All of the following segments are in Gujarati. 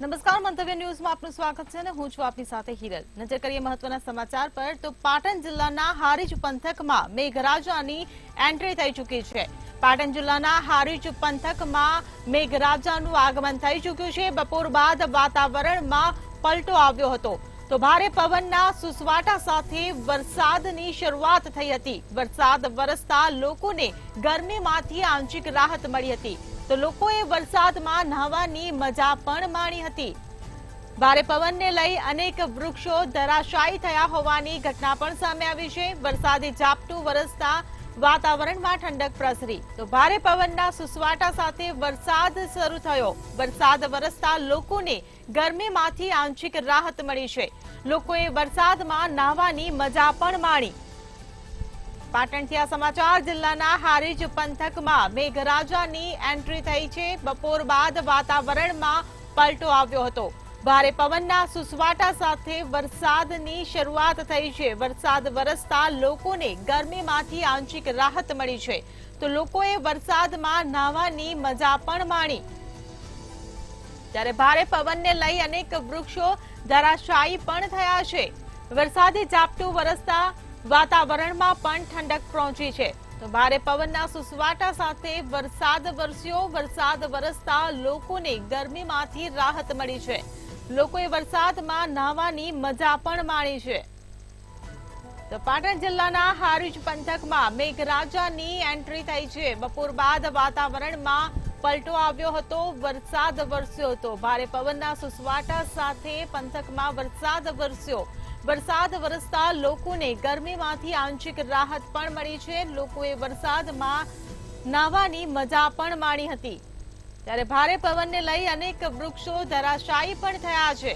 નમસ્કાર, મંતવ્ય ન્યૂઝમાં આપનું સ્વાગત છે અને હું છું આપની સાથે હિરલ। નજર કરીએ મહત્વના સમાચાર પર તો પાટણ જિલ્લાના હારીજ પંથકમાં મેઘરાજાની એન્ટ્રી થઈ ચૂકી છે। પાટણ જિલ્લાના હારીજ પંથકમાં મેઘરાજાનું આગમન થઈ ચૂક્યું છે। બપોર બાદ વાતાવરણમાં પલટો આવ્યો હતો તો ભારે પવનના સુસવાટા સાથે વરસાદની શરૂઆત થઈ હતી। વરસાદ વરસતા લોકોને ગરમીમાંથી આંશિક રાહત મળી હતી તો લોકોએ વરસાદમાં નહાવાની મજા પણ માણી હતી। ભારે પવનને લઈ અનેક વૃક્ષો ધરાશાયી થયા હોવાની ઘટના પણ સામે આવી છે। વરસાદી ઝાપટું વરસતા વાતાવરણમાં ઠંડક પ્રસરી તો ભારે પવનના સુસવાટા સાથે વરસાદ શરૂ થયો। વરસાદ વરસતા લોકોને ગરમીમાંથી આંશિક રાહત મળી છે। લોકોએ વરસાદમાં નહાવાની મજા પણ માણી। પાટણથી આ સમાચાર। જિલ્લાના હારીજ પંથકમાં મેઘરાજાની એન્ટ્રી થઈ છે। બપોર બાદ વાતાવરણમાં પલટો આવ્યો હતો। ભારે પવનના સુસવાટા સાથે વરસાદની શરૂઆત થઈ છે। વરસાદ વરસતા લોકોને ગરમીમાંથી આંશિક રાહત મળી છે તો લોકોએ વરસાદમાં નહાવાની મજા પણ માણી। ત્યારે ભારે પવનને લઈ અનેક વૃક્ષો ધરાશાયી પણ થયા છે। વરસાદી ઝાપટું વરસતા વાતાવરણમાં પણ ઠંડક પહોંચી છે તો ભારે પવનના સુસવાટા સાથે વરસાદ વરસ્યો। વરસાદ વરસતા લોકોને ગરમીમાંથી રાહત મળી છે। લોકોએ વરસાદમાં નહાવાની મજા પણ માણી છે। તો પાટણ જિલ્લાના હારીજ પંથકમાં મેઘરાજાની એન્ટ્રી થઈ છે। બપોર બાદ વાતાવરણમાં પલટો આવ્યો હતો। વરસાદ વરસ્યો હતો। ભારે પવનના સુસવાટા સાથે પંથકમાં વરસાદ વરસ્યો। વરસાદ વરસતા લોકોને ગરમીમાંથી આંશિક રાહત પણ મળી છે। લોકોએ વરસાદમાં નહાવાની મજા પણ માણી હતી। ત્યારે ભારે પવનને લઈ અનેક વૃક્ષો ધરાશાયી પણ થયા છે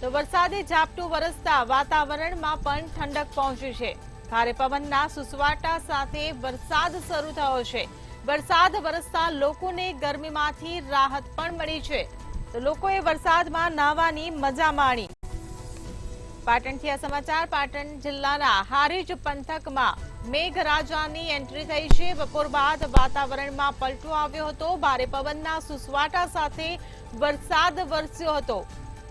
તો વરસાદી ઝાપટું વરસતા વાતાવરણમાં પણ ઠંડક પહોંચી છે। ભારે પવનના સુસવાટા સાથે વરસાદ શરૂ થયો છે। વરસાદ વરસતા લોકોને ગરમીમાંથી રાહત પણ મળી છે તો લોકોએ વરસાદમાં નહાવાની મજા માણી। પાટણથી આ સમાચાર। પાટણ જિલ્લાના હારીજ પંથકમાં મેઘરાજાની એન્ટ્રી થઈ છે। બપોર બાદ વાતાવરણમાં પલટો આવ્યો હતો। ભારે પવનના સુસવાટા સાથે વરસાદ વરસ્યો હતો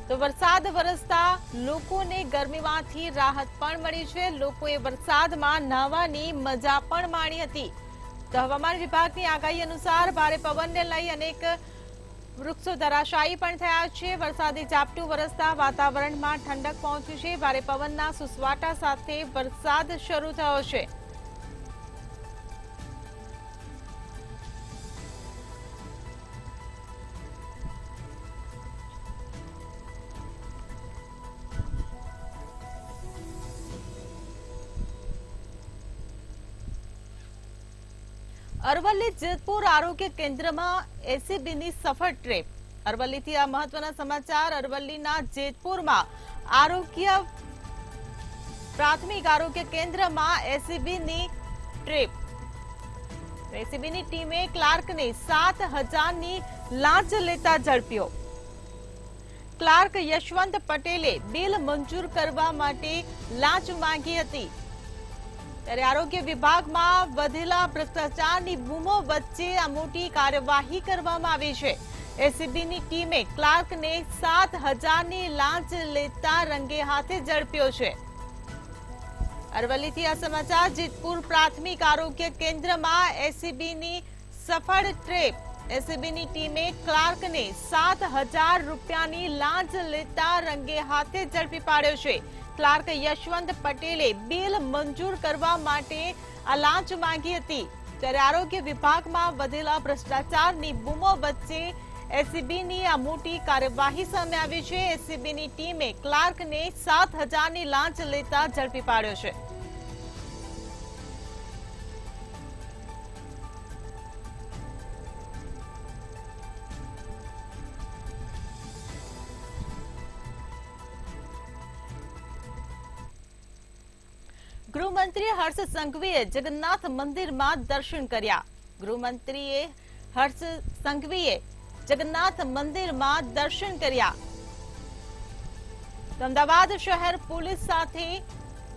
તો વરસાદ વરસતા લોકોને ગરમીમાંથી રાહત પણ મળી છે। લોકોએ વરસાદમાં નહાવાની મજા પણ માણી હતી। તો હવામાન વિભાગની આગાહી અનુસાર ભારે પવનને લઈ અનેક વૃક્ષો ધરાશાયી પણ થયા છે। વરસાદી ઝાપટું વરસતા વાતાવરણમાં ઠંડક પહોંચી છે। ભારે પવનના સુસવાટા સાથે વરસાદ શરૂ થયો છે। અરવલ્લી જેતપુર આરોગ્ય કેન્દ્રમાં એસીબીની સફળ ટ્રેપ। અરવલ્લીથી આ મહત્વના સમાચાર। અરવલ્લીના જેતપુરમાં પ્રાથમિક આરોગ્ય કેન્દ્રમાં એસીબીની ટ્રેપ। એસીબીની ટીમે ક્લાર્કને 7,000ની લાંચ લેતા ઝડપ્યો। ક્લાર્ક યશવંત પટેલે બિલ મંજૂર કરવા માટે લાંચ માંગી હતી। ત્યારે આરોગ્ય વિભાગમાં વધેલા ભ્રષ્ટાચારની બૂમો વચ્ચે આ મોટી કાર્યવાહી કરવામાં આવી છે। એસીબીની ટીમે ક્લાર્કને 7,000ની લાંચ લેતા રંગે હાથે ઝડપ્યો છે। અરવલ્લીથી આ સમાચાર। જેતપુર પ્રાથમિક આરોગ્ય કેન્દ્રમાં એસીબીની સફળ ટ્રેપ। એસીબીની ટીમે ક્લાર્કને 7,000 રૂપિયાની લાંચ લેતા રંગે હાથે ઝડપી પાડ્યો છે। ક્લાર્ક યશવંત પટેલે બિલ મંજૂર કરવા માટે આ લાંચ માંગી હતી। ત્યારે આરોગ્ય વિભાગમાં વધેલા ભ્રષ્ટાચારની બૂમો વચ્ચે એસીબીની આ મોટી કાર્યવાહી સામે આવી છે। એસીબીની ટીમે ક્લાર્કને 7,000ની લાંચ લેતા ઝડપી પાડ્યો છે। ગૃહમંત્રી હર્ષ સંઘવીએ જગન્નાથ મંદિરમાં દર્શન કર્યા। ગૃહમંત્રીએ હર્ષ સંઘવીએ જગન્નાથ મંદિરમાં દર્શન કર્યા। અમદાવાદ શહેર પોલીસ સાથે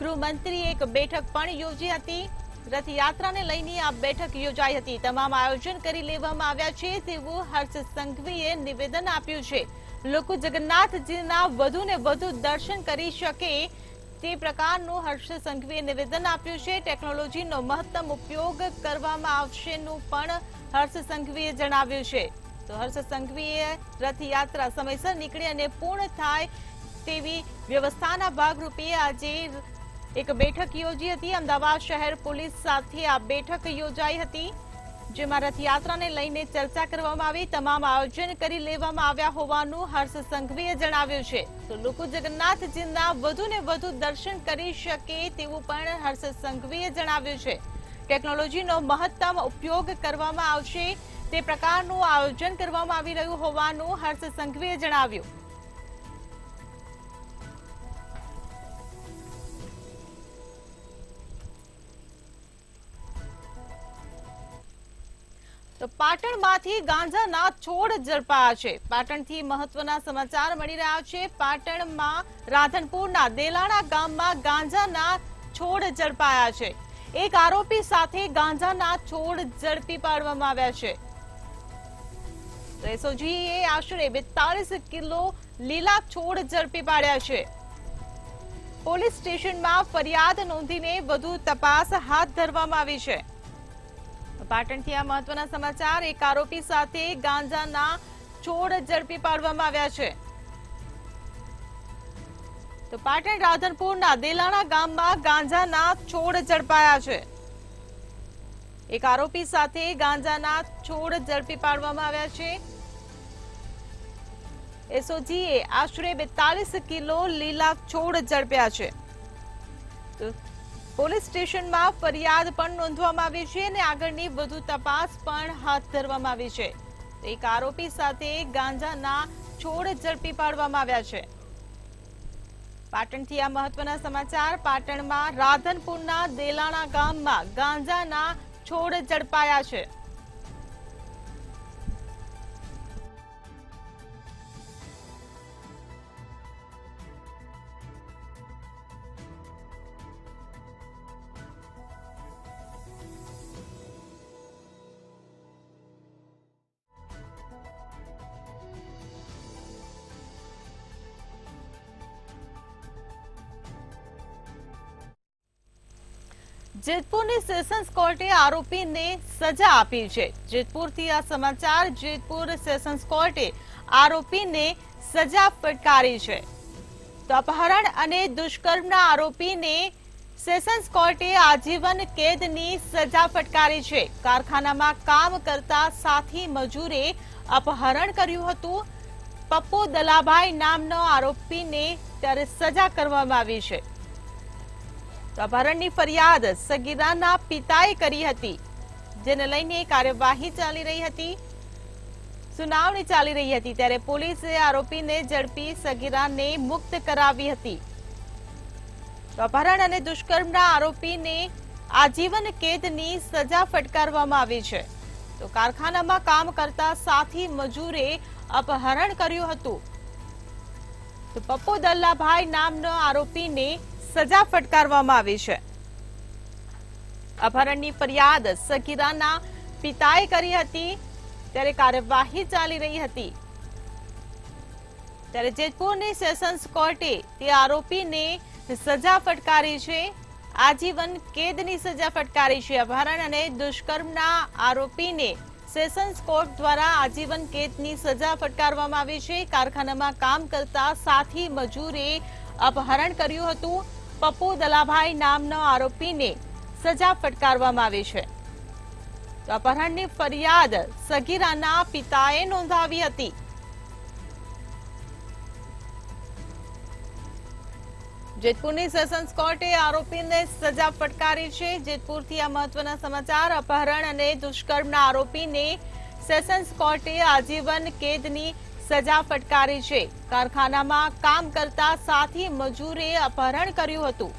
ગૃહમંત્રીએ એક બેઠક પણ યોજી હતી। રથયાત્રાને લઈને આ બેઠક યોજાઈ હતી। તમામ આયોજન કરી લેવામાં આવ્યા છે તેવું હર્ષ સંઘવીએ નિવેદન આપ્યું છે। લોકો જગન્નાથજીના વધુ ને વધુ દર્શન કરી શકે તે પ્રકારનું હર્ષ સંઘવીએ નિવેદન આપ્યું છે. ટેકનોલોજીનો મહત્તમ ઉપયોગ કરવામાં આવશેનું પણ હર્ષ સંઘવીએ જણાવ્યું છે. તો હર્ષ સંઘવીએ રથયાત્રા સમયસર નીકળી અને પૂર્ણ થાય તેવી વ્યવસ્થાના ભાગરૂપે આજે એક બેઠક યોજી હતી. અમદાવાદ શહેર પોલીસ સાથે આ બેઠક યોજાઈ હતી, જેમાં રથયાત્રાને લઈને ચર્ચા કરવામાં આવી. તમામ આયોજન કરી લેવામાં આવ્યા હોવાનું હર્ષ સંઘવીએ જણાવ્યું છે. તો લોકો જગન્નાથજીના વધુ ને વધુ દર્શન કરી શકે તેવું પણ હર્ષ સંઘવીએ જણાવ્યું છે. ટેકનોલોજીનો મહત્તમ ઉપયોગ કરવામાં આવશે તે પ્રકારનું આયોજન કરવામાં આવી રહ્યું હોવાનું હર્ષ સંઘવીએ જણાવ્યું. તો પાટણમાંથી ગાંજાના છોડ ઝડપાયા છે. પાટણથી મહત્વના સમાચાર મળી રહ્યા છે. પાટણમાં રાધનપુરના દેલાણા ગામમાં ગાંજાના છોડ ઝડપાયા છે. એક આરોપી સાથે ગાંજાના છોડ ઝડપી પાડવામાં આવ્યા છે. એસઓજીએ આશરે 42 કિલો લીલા છોડ ઝડપી પાડ્યા છે. પોલીસ સ્ટેશનમાં ફરિયાદ નોંધીને વધુ તપાસ હાથ ધરવામાં આવી છે. પાટણથી આ મહત્વના સમાચાર. એક આરોપી સાથે ગાંજાના છોડ ઝડપી પાડવામાં આવ્યા છે. તો પાટણ રાધનપુરના દેલાણા ગામમાં ગાંજાના છોડ ઝડપાયા છે. એક આરોપી સાથે ગાંજાના છોડ ઝડપી પાડવામાં આવ્યા છે. એસઓજીએ આશરે 42 કિલો લીલા છોડ ઝડપ્યા છે. તો પોલીસ સ્ટેશનમાં ફરિયાદ પણ નોંધવામાં આવી છે અને આગળની વધુ તપાસ પણ હાથ ધરવામાં આવી છે. એક આરોપી સાથે ગાંજાના છોડ ઝડપી પાડવામાં આવ્યા છે. પાટણથી આ મહત્વના સમાચાર. પાટણમાં રાધનપુરના દેલાણા ગામમાં ગાંજાના છોડ ઝડપાયા છે. જેતપુરની સેશન્સ કોર્ટે આરોપીને સજા આપી છે. જેતપુરથી આ સમાચાર. જેતપુર સેશન્સ કોર્ટે આરોપીને સજા ફટકારી છે. તો અપહરણ અને દુષ્કર્મના આરોપીને સેશન્સ કોર્ટે આજીવન કેદની સજા ફટકારી છે. કારખાનામાં કામ કરતા સાથી મજૂરે અપહરણ કર્યું હતું. પપ્પુ દલાભાઈ નામનો આરોપીને ત્યારે સજા કરવામાં આવી છે. અપહરણની ફરિયાદ સગીરાના પિતાએ કરી હતી, જેને લઈને કાર્યવાહી ચાલી રહી હતી, સુનાવણી ચાલી રહી હતી. ત્યારે પોલીસે આરોપીને ઝડપી સગીરાને મુક્ત કરાવી હતી. અપહરણ અને દુષ્કર્મના આરોપીને આજીવન કેદની સજા ફટકારવામાં આવી છે. તો કારખાનામાં કામ કરતા સાથી મજૂરે અપહરણ કર્યું હતું. તો પપ્પુ દલ્લાભાઈ નામનો આરોપીને સજા ફટકારવામાં આવી છે. અપહરણની ફરિયાદ સગીરાના પિતાએ કરી હતી, ત્યારે કાર્યવાહી ચાલી રહી હતી. ત્યારે જેતપુરની સેશન્સ કોર્ટે તે આરોપીને સજા ફટકારી છે. આજીવન કેદની સજા ફટકારી છે. અપહરણ અને દુષ્કર્મના આરોપીને સેશન્સ કોર્ટ દ્વારા આજીવન કેદની સજા ફટકારવામાં આવી છે. કારખાનામાં કામ કરતા સાથી મજૂરે અપહરણ કર્યું હતું. પપ્પુ દલાભાઈ નામનો આરોપીને સજા ફટકારવામાં આવી છે. તો અપહરણની ફરિયાદ સગીરાના પિતાએ નોંધાવી હતી. જેતપુરની સેશન્સ કોર્ટે આરોપીને સજા ફટકારી છે. જેતપુરથી આ મહત્વના સમાચાર. અપહરણ અને દુષ્કર્મના આરોપીને સેશન્સ કોર્ટે આજીવન કેદની સજા ફટકારી છે. કારખાનામાં કામ કરતા સાથી મજૂરે અપહરણ કર્યું હતું.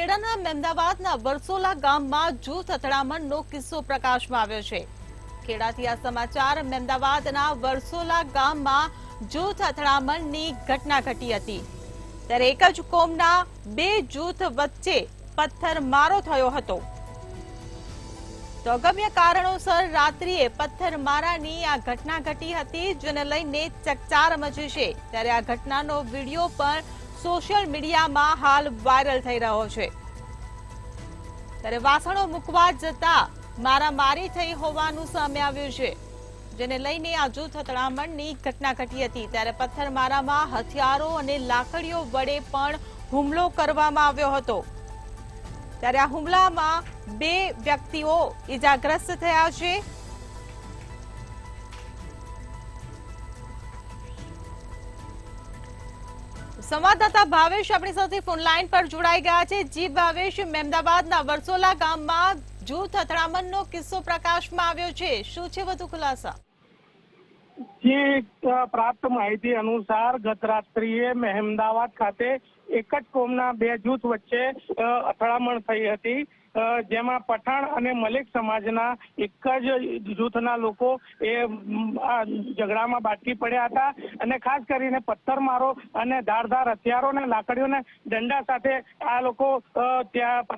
ખેડાના મહેમદાવાદના વરસોલા ગામમાં જૂથ અથડામણનો કિસ્સો પ્રકાશમાં આવ્યો છે। ખેડાથી આ સમાચાર। મહેમદાવાદના વરસોલા ગામમાં જૂથ અથડામણની ઘટના ઘટી હતી, ત્યારે એક જ કોમના બે જૂથ વચ્ચે પથ્થરમારો થયો હતો। તો અગમ્ય કારણોસર રાત્રિએ પથ્થરમારાની આ ઘટના ઘટી હતી, જેને લઈને ચકચાર મચી છે। ત્યારે આ ઘટનાનો વિડીયો પણ સોશિયલ મીડિયામાં હાલ વાયરલ થઈ રહ્યો છે। ત્યારે વાસણો મૂકવા જતા મારામારી થઈ હોવાનું સામે આવ્યું છે, જેને લઈને આ જૂથ અથડામણની ઘટના ઘટી હતી। ત્યારે પથ્થરમારામાં હથિયારો અને લાકડીઓ વડે પણ હુમલો કરવામાં આવ્યો હતો। ત્યારે આ હુમલામાં બે વ્યક્તિઓ ઈજાગ્રસ્ત થયા છે। સંવાદદાતા ભાવેશ આપણી સાથે ફોન લાઈન પર જોડાઈ ગયા છે। જી ભાવેશ, મહેમદાવાદના વરસોલા ગામમાં જૂથ અથડામણનો કિસ્સો પ્રકાશમાં આવ્યો છે, શું છે વધુ ખુલાસા? જે પ્રાપ્ત માહિતી અનુસાર ગત રાત્રિએ મહેમદાવાદ ખાતે એક જ કોમના બે જૂથ વચ્ચે અથડામણ થઈ હતી, જેમાં પઠાણ અને મલિક સમાજના એક જ જૂથના લોકો એ ઝઘડામાં બાટકી પડ્યા હતા અને ખાસ કરીને પથ્થરમારો અને ધારદાર હથિયારો અને લાકડીઓને દંડા સાથે આ લોકો ત્યાં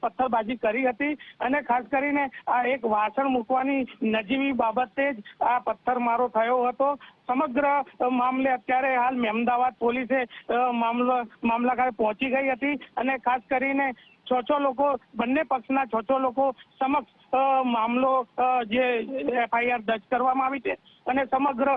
પથ્થરબાજી કરી હતી અને ખાસ કરીને આ એક વાસણ મૂકવાની નજીવી બાબતે જ આ પથ્થરમારો થયો હતો। સમગ્ર મામલે અત્યારે હાલ મહેમદાવાદ પોલીસે મામલા ખાતે પહોંચી ગઈ હતી અને ખાસ કરીને છ લોકો બંને પક્ષના છ લોકો સમક્ષ મામલો જે FIR દર્જ કરવામાં આવી છે અને સમગ્ર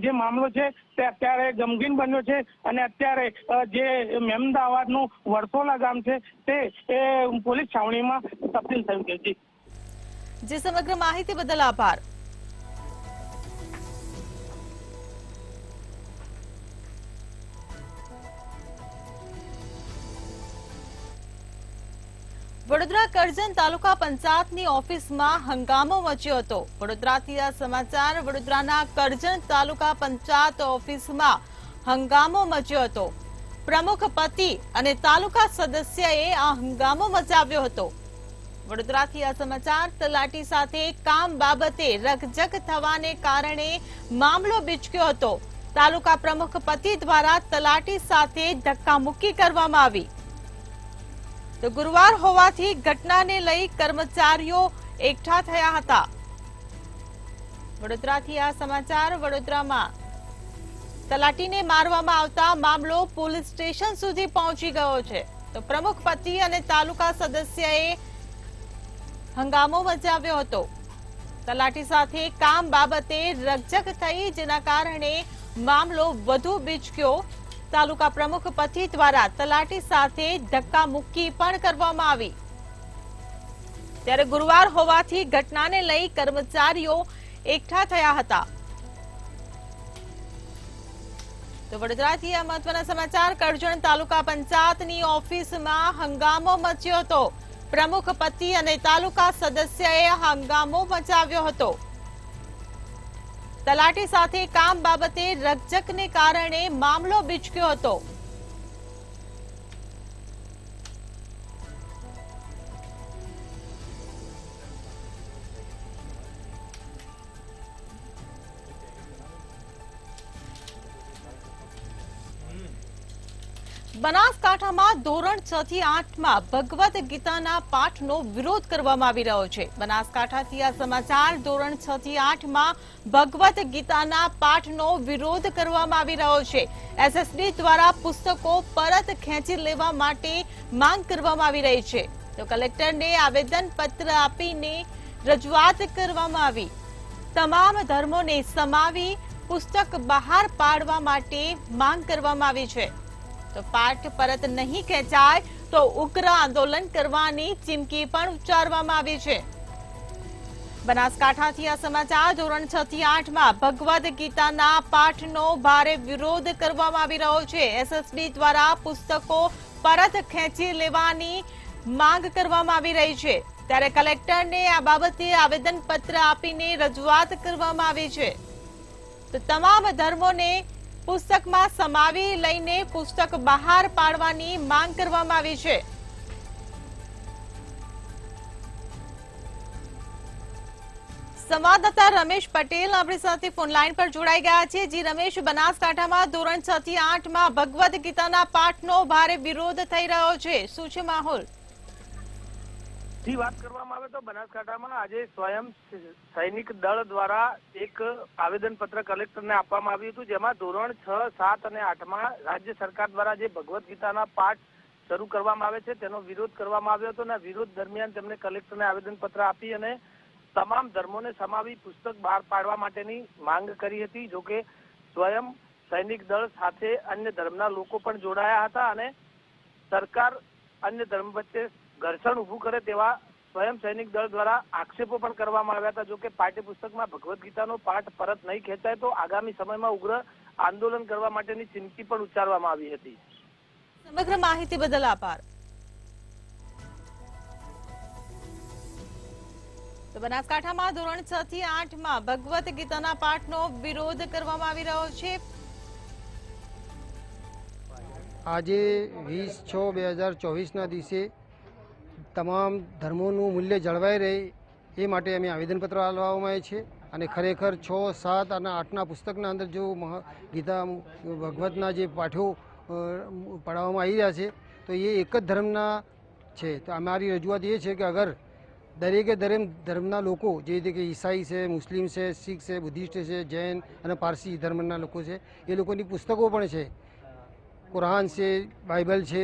જે મામલો છે તે અત્યારે ગમગીન બન્યો છે અને અત્યારે જે મહેમદાવાદનું વરસોલા ગામ છે તે પોલીસ છાવણીમાં તબદીલ થયું છે। જે સમગ્ર માહિતી બદલ આભાર। વડોદરા કરજણ તાલુકા પંચાયતની ઓફિસમાં હંગામો મચ્યો હતો। વડોદરાથી આ સમાચાર। વડોદરાના કરજણ તાલુકા પંચાયત ઓફિસમાં હંગામો મચ્યો હતો। પ્રમુખ પતિ અને તાલુકા સદસ્યએ આ હંગામો મચાવ્યો હતો। વડોદરાથી આ સમાચાર। તલાટી સાથે કામ બાબતે રકઝક થવાને કારણે મામલો બીચક્યો હતો। તાલુકા પ્રમુખ પતિ દ્વારા તલાટી સાથે ધક્કામુક્કી કરવામાં આવી। તો ગુરુવાર હોવાથી ઘટનાને લઈ કર્મચારીઓ એકઠા થયા હતા। વડોદરાથી આ સમાચાર। વડોદરામાં તલાટીને મારવામાં આવતા મામલો પોલીસ સ્ટેશન સુધી પહોંચી ગયો છે। તો પ્રમુખ પતિ અને તાલુકા સદસ્યએ હંગામો મચાવ્યો હતો। તલાટી સાથે કામ બાબતે રકઝક થઈ, જેના કારણે મામલો વધુ બીચક્યો। તાલુકા પ્રમુખ પતિ દ્વારા તલાટી સાથે ધક્કામુક્કી પણ કરવામાં આવી। ત્યારે ગુરુવાર હોવાથી ઘટનાને લઈ કર્મચારીઓ એકઠા થયા હતા। તો વડોદરાથી આ મહત્વના સમાચાર। કરજણ તાલુકા પંચાયતની ઓફિસમાં હંગામો મચ્યો હતો। પ્રમુખ પતિ અને તાલુકા સદસ્યએ હંગામો મચાવ્યો હતો। તલાટી સાથે કામ બાબતે રકઝકને કારણે મામલો બીચક્યો હતો। બનાસકાંઠામાં ધોરણ 6 થી 8માં ભગવદ ગીતાના પાઠનો વિરોધ કરવામાં આવી રહ્યો છે। બનાસકાંઠાથી આ સમાચાર। ધોરણ 6 થી 8માં ભગવદ ગીતાના પાઠનો વિરોધ કરવામાં આવી રહ્યો છે। SSD દ્વારા પુસ્તકો પરત ખેંચી લેવા માટે માંગ કરવામાં આવી રહી છે। તો કલેક્ટરને આવેદનપત્ર આપીને રજૂઆત કરવામાં આવી। તમામ ધર્મોને સમાવી પુસ્તક બહાર પાડવા માટે માંગ કરવામાં આવી છે। તો પાઠ પરત નહીં ખેંચાય તો ઉગ્ર આંદોલન કરવાની ચીમકી પણ ઉચ્ચારવામાં આવી છે। બનાસકાંઠાથી આ સમાચાર। ધોરણ 6 થી 8માં ભગવદ ગીતાના પાઠનો ભારે વિરોધ કરવામાં આવી રહ્યો છે। SSD દ્વારા પુસ્તકો પરત ખેંચી લેવાની માંગ કરવામાં આવી રહી છે। ત્યારે કલેક્ટરને આ બાબતે આવેદનપત્ર આપીને રજૂઆત કરવામાં આવી છે। તો તમામ ધર્મોને પુસ્તકમાં સમાવી લઈને પુસ્તક બહાર પાડવાની માંગ કરવામાં આવી છે. સંવાદદાતા રમેશ પટેલ આપણી સાથે ફોન લાઈન પર જોડાઈ ગયા છે. જી રમેશ, બનાસકાંઠામાં ધોરણ 6 થી 8માં ભગવદ ગીતાના પાઠનો ભારે વિરોધ થઈ રહ્યો છે. શું છે માહોલ? થી વાત કરવામાં આવે તો બનાસકાંઠામાં આજે સ્વયં સૈનિક દળ દ્વારા એક આવેદનપત્ર કલેક્ટરને આપવામાં આવ્યું હતું, જેમાં ધોરણ 6, 7 અને 8માં રાજ્ય સરકાર દ્વારા જે ભગવદ ગીતાના પાઠ શરૂ કરવામાં આવે છે તેનો વિરોધ કરવામાં આવ્યો હતો. અને વિરોધ દરમિયાન તેમણે કલેક્ટરને આવેદનપત્ર આપી અને તમામ ધર્મોને સમાવી પુસ્તક બહાર પાડવા માટેની માંગ કરી હતી. જોકે સ્વયં સૈનિક દળ સાથે અન્ય ધર્મના લોકો પણ જોડાયા હતા અને સરકાર અન્ય ધર્મ વચ્ચે ઘર્ષણ ઉભું કરે તેવા સ્વયં સૈનિક દળ દ્વારા આક્ષેપો પણ કરવામાં આવ્યા હતા. જોકે પાઠ્યપુસ્તકમાં ભગવદ ગીતાનો પાઠ પરત નહીં ખેંચાય તો આગામી સમયમાં ઉગ્ર આંદોલન કરવા માટેની ચીમકી પણ ઉચ્ચારવામાં આવી હતી. સમગ્ર માહિતી બદલ આભાર. તો બનાસકાંઠામાં ધોરણ 6 થી 8માં ભગવદ ગીતાના પાઠનો વિરોધ કરવામાં આવી રહ્યો છે. આજે 20/6/2024ના દિવસે તમામ ધર્મોનું મૂલ્ય જળવાઈ રહે એ માટે અમે આવેદનપત્ર આપવામાં આવે છે. અને ખરેખર 6, 7 અને 8ના પુસ્તકના અંદર જો ગીતા ભગવદના જે પાઠો પઢાવવામાં આવી રહ્યા છે તો એ એક જ ધર્મના છે. તો અમારી રજૂઆત એ છે કે અગર દરેકે દરેક ધર્મના લોકો જે રીતે કે ઈસાઈ છે, મુસ્લિમ છે, શીખ છે, બુદ્ધિસ્ટ છે, જૈન અને પારસી ધર્મના લોકો છે, એ લોકોની પુસ્તકો પણ છે. કુરાન છે, બાઇબલ છે,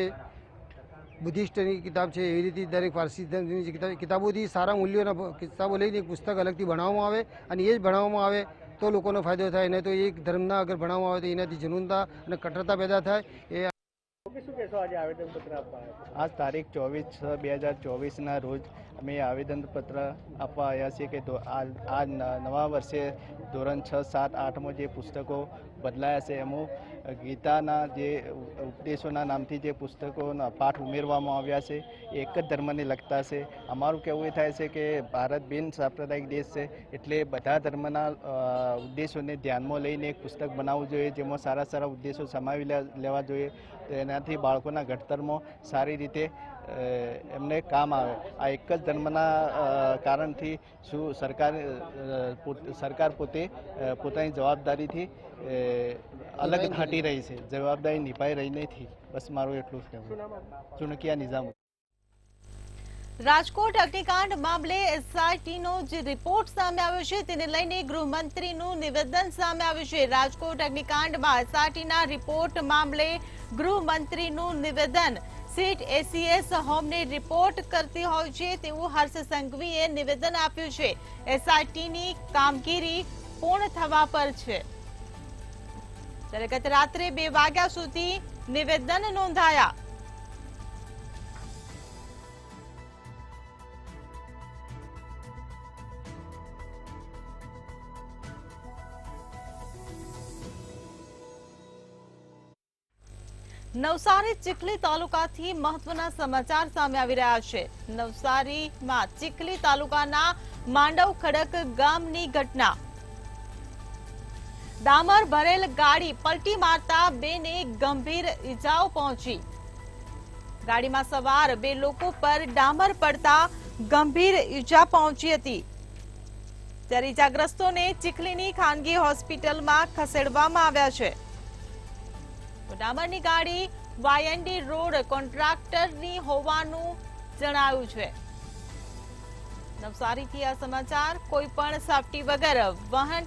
બુદ્ધિસ્ટની કિતાબ છે, એવી રીતે દરેક પારસી ધર્મની કિતાબોથી સારા મૂલ્યોના કિતાબો લઈને એક પુસ્તક અલગથી ભણાવવામાં આવે અને એ જ ભણાવવામાં આવે તો લોકોનો ફાયદો થાય. નહીં તો એક ધર્મના અગર ભણાવવામાં આવે તો એનાથી જનૂનતા અને કટ્ટરતા પેદા થાય. આજ તારીખ 24/6/2024ના રોજ અમે આવેદનપત્ર આપવા આવ્યા છીએ કે આ નવા વર્ષે ધોરણ 6, 7, 8માં જે પુસ્તકો બદલાયા છે એમાં ગીતાના જે ઉપદેશોના નામથી જે પુસ્તકોના પાઠ ઉમેરવામાં આવ્યા છે એ એક જ ધર્મને લગતા છે. અમારું કહેવું એ થાય છે કે ભારત બિન સાંપ્રદાયિક દેશ છે એટલે બધા ધર્મના ઉદ્દેશોને ધ્યાનમાં લઈને એક પુસ્તક બનાવવું જોઈએ, જેમાં સારા સારા ઉદ્દેશો સમાવી લેવા જોઈએ. એનાથી બાળકોના ઘડતરમાં સારી રીતે એમને કામ આવે. આ એક જ ધર્મના કારણથી શું સરકાર પોતે પોતાની જવાબદારીથી અલગ હટી રહી છે, જવાબદારી નિભાઈ રહી નથી. બસ મારું એટલું જ કહેવું. ચુનકિયા નિઝામ. રાજકોટ અગ્નિકાંડ મામલે એસઆઈટીનો જે રિપોર્ટ સામે આવ્યો છે તેને લઈને ગૃહમંત્રીનું નિવેદન સામે આવ્યું છે. રાજકોટ અગ્નિકાંડમાં એસઆઈટીના રિપોર્ટ મામલે ગૃહમંત્રીનું નિવેદન. સીટ એસીએસ હોમને રિપોર્ટ કરતી હોય છે તેવું હર્ષ સંઘવીએ નિવેદન આપ્યું છે. એસઆઈટીની કામગીરી પૂર્ણ થવા પર છે. ત્યારે ગત રાત્રે 2 વાગ્યા સુધી નિવેદન નોંધાયા. નવસારી ચીખલી તાલુકાથી મહત્વના સમાચાર સામે આવી રહ્યા છે. નવસારીમાં ચીખલી તાલુકાના માંડવ ખડક ગામની ઘટના. ડામર ભરેલ ગાડી પલટી મારતા 2ને ગંભીર ઈજાઓ પહોંચી. ગાડીમાં સવાર 2 લોકો પર ડામર પડતા ગંભીર ઈજા પહોંચી હતી. ત્યારે ઈજાગ્રસ્તોને ચીખલીની ખાનગી હોસ્પિટલમાં ખસેડવામાં આવ્યા છે. ડામરની ગાડી વાયએનડી રોડ કોન્ટ્રાક્ટરની હોવાનું જણાવ્યું છે. નવસારીથી આ સમાચાર. કોઈ પણ સેફટી વગર વહન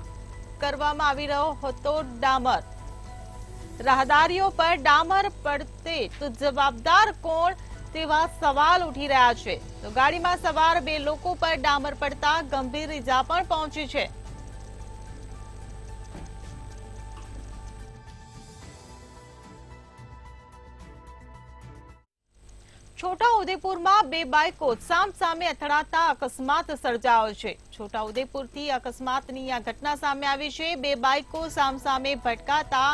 કરવામાં આવી રહ્યો હતો ડામર. રાહદારીઓ પર ડામર પડતે તો જવાબદાર કોણ તેવા સવાલ ઉઠી રહ્યા છે. તો ગાડીમાં સવાર 2 લોકો પર ડામર પડતા ગંભીર ઈજા પણ પહોંચી છે. છોટાઉદેપુરમાં 2 બાઇકો સામસામે અથડાતા અકસ્માત સર્જાયો છે. છોટાઉદેપુરથી અકસ્માતની આ ઘટના સામે આવી છે. 2 બાઇકો સામસામે ભટકાતા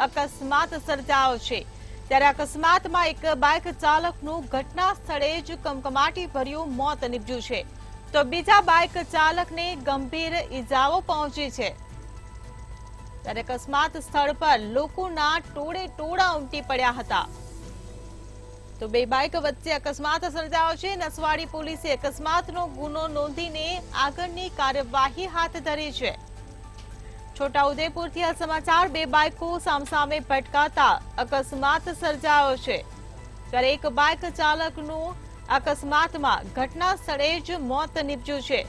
અકસ્માત સર્જાયો છે. ત્યારે અકસ્માતમાં એક બાઇક ચાલકનું ઘટના સ્થળે જ કમકમાટી ભર્યું મોત નીપજ્યું છે, તો બીજા બાઇક ચાલકને ગંભીર ઈજાઓ પહોંચી છે. ત્યારે અકસ્માત સ્થળ પર લોકોના ટોળે ટોળા ઉમટી પડ્યા હતા. તો બે બાઇક વચ્ચે અકસ્માત સર્જાયો છે. નસવાડી પોલીસે અકસ્માતનો ગુનો નોંધીને આગળની કાર્યવાહી હાથ ધરી છે. છોટાઉદેપુરથી આ સમાચાર. બે બાઇકો સામસામે ભટકાતા અકસ્માત સર્જાયો છે. ત્યારે એક બાઇક ચાલકનું અકસ્માતમાં ઘટના સ્થળે જ મોત નીપજ્યું છે.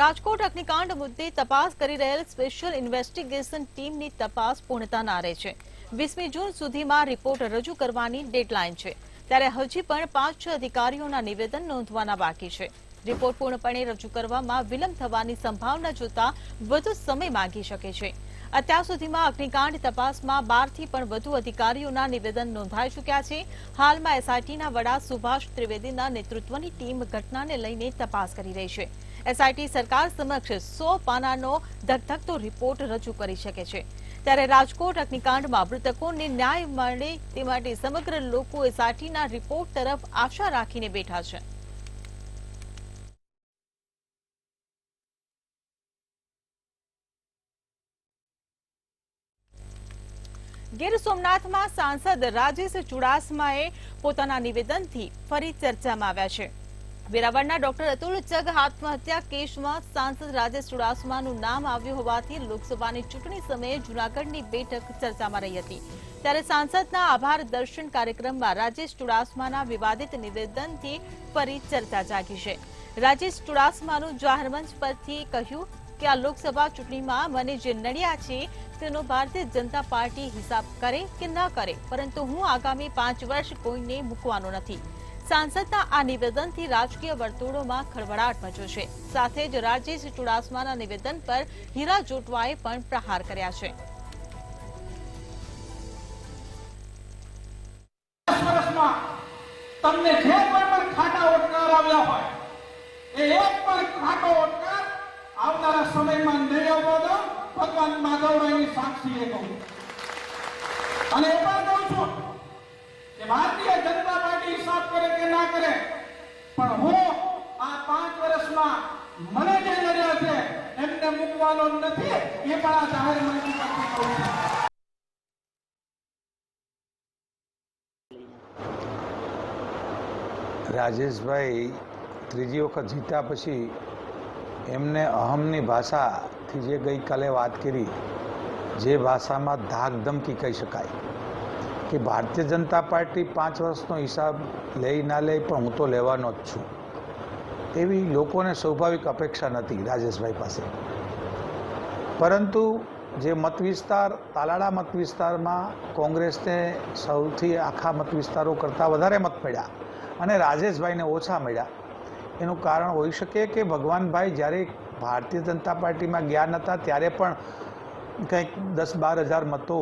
રાજકોટ અગ્નિકાંડ મુદ્દે તપાસ કરી રહેલ સ્પેશિયલ ઇન્વેસ્ટિગેશન ટીમની તપાસ પૂર્ણતાના આરે છે. 20મી જૂન સુધીમાં રિપોર્ટ રજૂ કરવાની ડેડલાઇન છે. ત્યારે હજી પણ 5-6 અધિકારીઓના નિવેદન નોંધવાના બાકી છે. રિપોર્ટ પૂર્ણપણે રજૂ કરવામાં વિલંબ થવાની સંભાવના જોતા વધુ સમય માંગી શકે છે. અત્યાર સુધીમાં અગ્નિકાંડ તપાસમાં 12થી પણ વધુ અધિકારીઓના નિવેદન નોંધાઈ ચૂક્યા છે. હાલમાં એસઆઈટીના વડા સુભાષ ત્રિવેદીના નેતૃત્વની ટીમ ઘટનાને લઈને તપાસ કરી રહી છે. એસઆઈટી સરકાર સમક્ષ 100 પાનાનો ધગધગતો રિપોર્ટ રજૂ કરી શકે છે. ત્યારે રાજકોટ અગ્નિકાંડમાં મૃતકોને ન્યાય મળે તે માટે સમગ્ર લોકો એસઆઈટીના રિપોર્ટ તરફ આશા રાખીને બેઠા છે. ગીર સોમનાથમાં સાંસદ રાજેશ ચુડાસમાએ પોતાના નિવેદનથી ફરી ચર્ચામાં આવ્યા છે. વેરાવળના ડોક્ટર અતુલ જગ આત્મહત્યા કેસમાં સાંસદ રાજેશ ચુડાસમાનું નામ આવ્યું હોવાથી લોકસભાની ચૂંટણી સમયે જૂનાગઢની બેઠક ચર્ચામાં રહી હતી. ત્યારે સાંસદના આભાર દર્શન કાર્યક્રમમાં રાજેશ ચુડાસમાના વિવાદિત નિવેદનથી ફરી ચર્ચા જાગી છે. રાજેશ ચુડાસમાનું જાહેર મંચ પરથી કહ્યું કે આ લોકસભા ચૂંટણીમાં મને જે નડ્યા છે તેનો ભારતીય જનતા પાર્ટી હિસાબ કરે કે ન કરે, પરંતુ હું આગામી 5 વર્ષ કોઈને મૂકવાનો નથી. સાંસદના આ નિવેદનથી રાજકીય વર્તુળોમાં ખળભળાટ મચ્યો છે. સાથે જ રાજેશ ચુડાસમાના નિવેદન પર હીરા જોટવાએ પણ પ્રહાર કર્યા છે. તમને જે પણ ખાટા ઓટકાર આવ્યા હોય એ એક પણ ખાટો ઓટકાર આવનારા સમયમાં નહીં આવવો દો. ભગવાન માધવરાયની સાક્ષીએ કહું અને એ પણ કહું છું કે ભારતીય જનતા પાર્ટી હિસાબ કરે કે ના કરે, પણ હું આ 5 વર્ષમાં મને જે નડ્યા છે એમને મૂકવાનો નથી. એ પણ આ જાહેર મંચ પરથી કહું છું. રાજેશભાઈ ત્રીજી વખત જીત્યા પછી એમને અહમની ભાષાથી જે ગઈકાલે વાત કરી, જે ભાષામાં ધાક ધમકી કહી શકાય કે ભારતીય જનતા પાર્ટી 5 વર્ષનો હિસાબ લે ના લે પણ હું તો લેવાનો જ છું, એવી લોકોને સ્વાભાવિક અપેક્ષા નથી રાજેશભાઈ પાસે. પરંતુ જે મત વિસ્તાર તાલાળા મત વિસ્તારમાં કોંગ્રેસને સૌથી આખા મત વિસ્તારો કરતાં વધારે મત મળ્યા અને રાજેશભાઈને ઓછા મળ્યા, એનું કારણ હોઈ શકે કે ભગવાનભાઈ જ્યારે ભારતીય જનતા પાર્ટીમાં ગયા નહોતા ત્યારે પણ કંઈક 10-12 હજાર મતો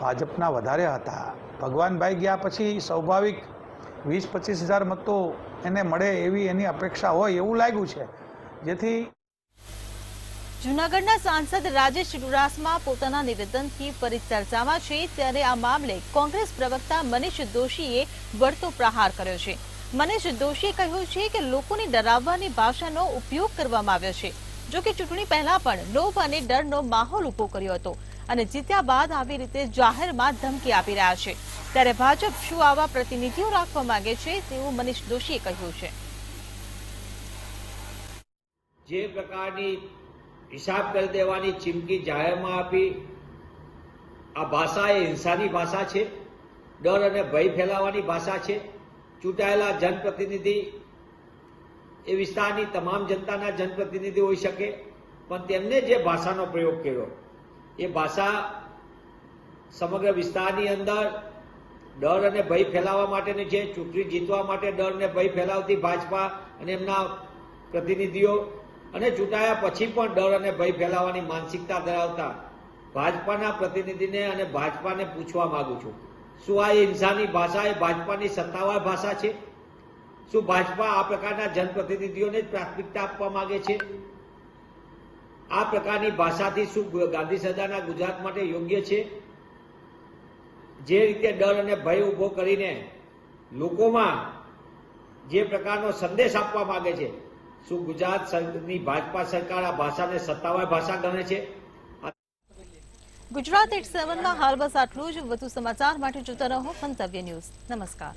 ભાજપના વધારે હતા. ભગવાનભાઈ ગયા પછી સ્વાભાવિક 20-25 હજાર મતો એને મળે એવી એની અપેક્ષા હોય એવું લાગ્યું છે. જેથી જૂનાગઢના સાંસદ રાજેશ ચુડાસમા પોતાના નિવેદનથી ફરી ચર્ચામાં છે. ત્યારે આ મામલે કોંગ્રેસ પ્રવક્તા મનીષ દોશીએ વળતો પ્રહાર કર્યો છે. મનીષ દોશીએ કહ્યું છે કે લોકોને ડરાવવાની ભાષાનો ઉપયોગ કરવામાં આવ્યો છે. જો કે ચૂંટણી પહેલા પણ લોભ અને ડરનો માહોલ ઉભો કર્યો હતો અને જીત્યા બાદ આવી રીતે જાહેરમાં ધમકી આપી રહ્યા છે. ત્યારે ભાજપ શું આવા પ્રતિનિધિઓ રાખવા માંગે છે તેવું મનીષ દોશીએ કહ્યું છે. જે પ્રકારની હિસાબ કરી દેવાની ચીમકી જાહેરમાં આપી, આ ભાષા એ હિંસાની ભાષા છે, ડર અને ભય ફેલાવવાની ભાષા છે. ચૂંટાયેલા જનપ્રતિનિધિ એ વિસ્તારની તમામ જનતાના જનપ્રતિનિધિ હોઈ શકે, પણ તેમને જે ભાષાનો પ્રયોગ કર્યો એ ભાષા સમગ્ર વિસ્તારની અંદર ડર અને ભય ફેલાવવા માટેની છે. ચૂંટણી જીતવા માટે ડર અને ભય ફેલાવતી ભાજપા અને એમના પ્રતિનિધિઓ અને ચૂંટાયા પછી પણ ડર અને ભય ફેલાવવાની માનસિકતા ધરાવતા ભાજપાના પ્રતિનિધિને અને ભાજપાને પૂછવા માંગુ છું, શું આ હિંસાની ભાષા એ ભાજપાની સત્તાવાર ભાષા છે? શું ભાજપા આ પ્રકારના જનપ્રતિનિધિઓને જ પ્રાથમિકતા આપવા માંગે છે? આ પ્રકારની ભાષાથી શું ગાંધી સદાના ગુજરાત માટે યોગ્ય છે? જે રીતે ડર અને ભય ઉભો કરીને લોકોમાં જે પ્રકારનો સંદેશ આપવા માંગે છે, શું ગુજરાતની ભાજપા સરકાર આ ભાષાને સત્તાવાર ભાષા ગણે છે? ગુજરાત 87 માં હાલ બસ આટલું જ. વધુ સમાચાર માટે જોતા રહો મંતવ્ય ન્યૂઝ. નમસ્કાર.